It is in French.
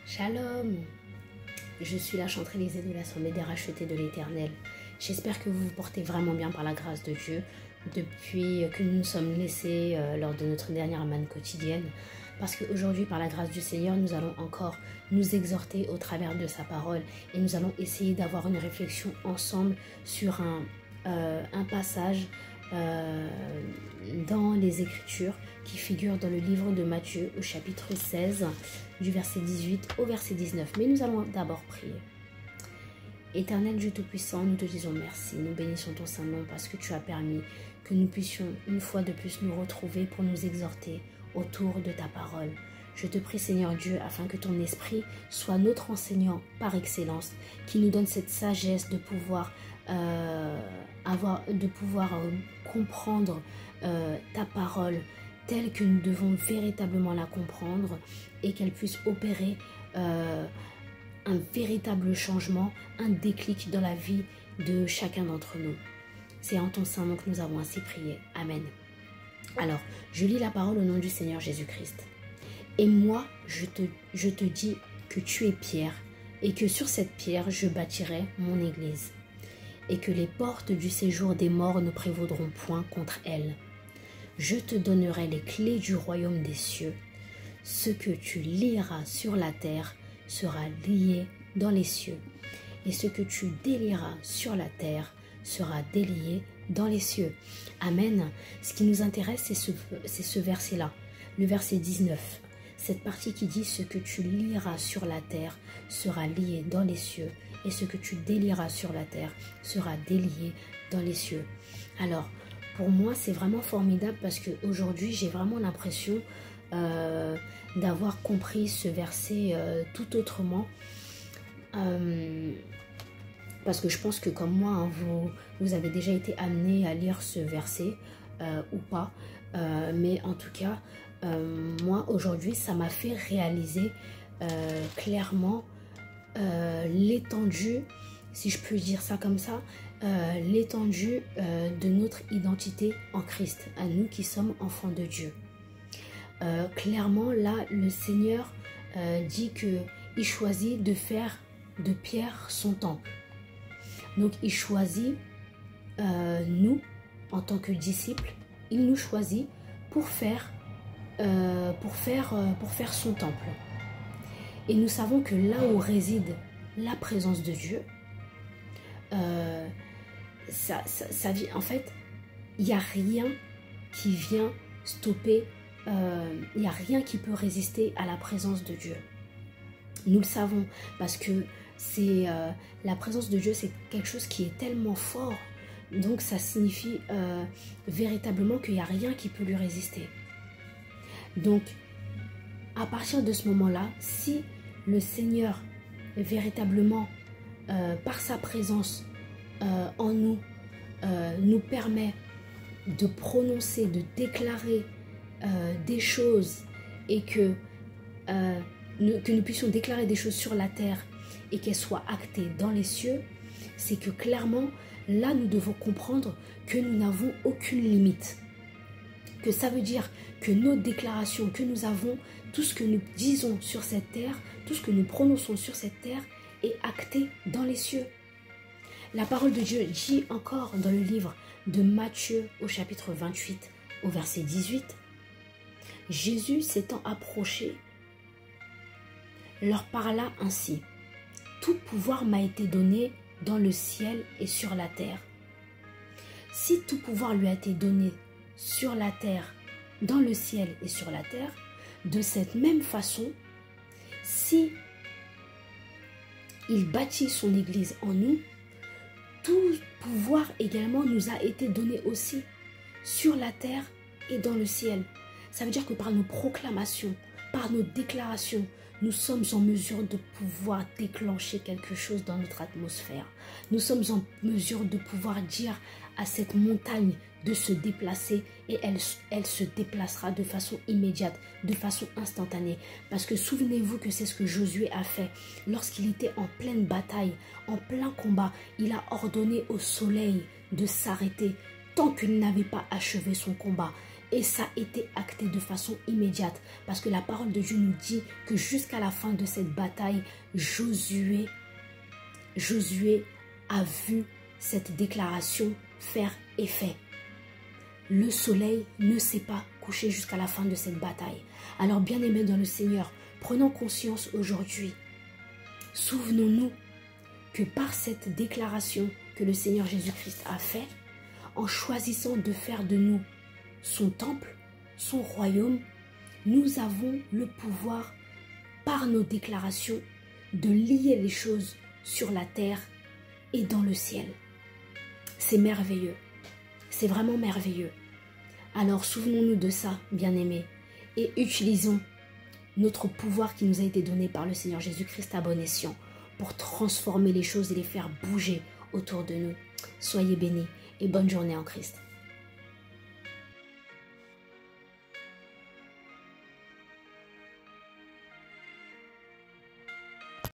Shalom, je suis la chanteuse de l'Assemblée des rachetés de l'Éternel. J'espère que vous vous portez vraiment bien par la grâce de Dieu depuis que nous nous sommes laissés lors de notre dernière manne quotidienne. Parce qu'aujourd'hui, par la grâce du Seigneur, nous allons encore nous exhorter au travers de sa parole et nous allons essayer d'avoir une réflexion ensemble sur un passage dans les Écritures qui figure dans le livre de Matthieu au chapitre 16 du verset 18 au verset 19. Mais nous allons d'abord prier. Éternel Dieu Tout-Puissant, nous te disons merci, nous bénissons ton Saint-Nom parce que tu as permis que nous puissions une fois de plus nous retrouver pour nous exhorter autour de ta parole. Je te prie Seigneur Dieu afin que ton esprit soit notre enseignant par excellence, qui nous donne cette sagesse de pouvoir comprendre ta parole telle que nous devons véritablement la comprendre et qu'elle puisse opérer un véritable changement, un déclic dans la vie de chacun d'entre nous. C'est en ton Saint-Nom que nous avons ainsi prié. Amen. Alors, je lis la parole au nom du Seigneur Jésus-Christ. Et moi, je te dis que tu es Pierre, et que sur cette pierre, je bâtirai mon église, et que les portes du séjour des morts ne prévaudront point contre elle. Je te donnerai les clés du royaume des cieux. Ce que tu lieras sur la terre sera lié dans les cieux, et ce que tu délieras sur la terre sera délié dans les cieux. Amen. Ce qui nous intéresse, c'est ce verset-là, le verset 19. Cette partie qui dit « Ce que tu lieras sur la terre sera lié dans les cieux, et ce que tu délieras sur la terre sera délié dans les cieux. » Alors, pour moi, c'est vraiment formidable parce qu'aujourd'hui, j'ai vraiment l'impression d'avoir compris ce verset tout autrement. Parce que je pense que comme moi, hein, vous avez déjà été amené à lire ce verset ou pas. Mais en tout cas, moi, aujourd'hui, ça m'a fait réaliser clairement l'étendue, si je peux dire ça comme ça, l'étendue de notre identité en Christ, à nous qui sommes enfants de Dieu. Clairement, là, le Seigneur dit qu'il choisit de faire de Pierre son temple. Donc, il choisit nous, en tant que disciples, il nous choisit pour faire son temple. Et nous savons que là où réside la présence de Dieu, en fait, il n'y a rien qui vient stopper, il n'y a rien qui peut résister à la présence de Dieu. Nous le savons parce que la présence de Dieu, c'est quelque chose qui est tellement fort. Donc ça signifie véritablement qu'il n'y a rien qui peut lui résister. Donc, à partir de ce moment-là, si le Seigneur, véritablement, par sa présence en nous, nous permet de prononcer, de déclarer des choses et que nous puissions déclarer des choses sur la terre et qu'elles soient actées dans les cieux, c'est que clairement, là, nous devons comprendre que nous n'avons aucune limite. Que ça veut dire que nos déclarations, que nous avons, tout ce que nous disons sur cette terre, tout ce que nous prononçons sur cette terre est acté dans les cieux. La parole de Dieu dit encore dans le livre de Matthieu au chapitre 28 au verset 18, Jésus s'étant approché, leur parla ainsi, « Tout pouvoir m'a été donné dans le ciel et sur la terre. » Si tout pouvoir lui a été donné sur la terre, dans le ciel et sur la terre, de cette même façon, si il bâtit son église en nous, tout pouvoir également nous a été donné aussi sur la terre et dans le ciel. Ça veut dire que par nos proclamations, par nos déclarations, nous sommes en mesure de pouvoir déclencher quelque chose dans notre atmosphère. Nous sommes en mesure de pouvoir dire à cette montagne de se déplacer et elle se déplacera de façon immédiate, de façon instantanée. Parce que souvenez-vous que c'est ce que Josué a fait lorsqu'il était en pleine bataille, en plein combat. Il a ordonné au soleil de s'arrêter tant qu'il n'avait pas achevé son combat. Et ça a été acté de façon immédiate. Parce que la parole de Dieu nous dit que jusqu'à la fin de cette bataille, Josué a vu cette déclaration faire effet. Le soleil ne s'est pas couché jusqu'à la fin de cette bataille. Alors bien-aimés dans le Seigneur, prenons conscience aujourd'hui. Souvenons-nous que par cette déclaration que le Seigneur Jésus-Christ a fait, en choisissant de faire de nous son temple, son royaume, nous avons le pouvoir, par nos déclarations, de lier les choses sur la terre et dans le ciel. C'est merveilleux. C'est vraiment merveilleux. Alors souvenons-nous de ça, bien-aimés, et utilisons notre pouvoir qui nous a été donné par le Seigneur Jésus-Christ à bon escient pour transformer les choses et les faire bouger autour de nous. Soyez bénis et bonne journée en Christ.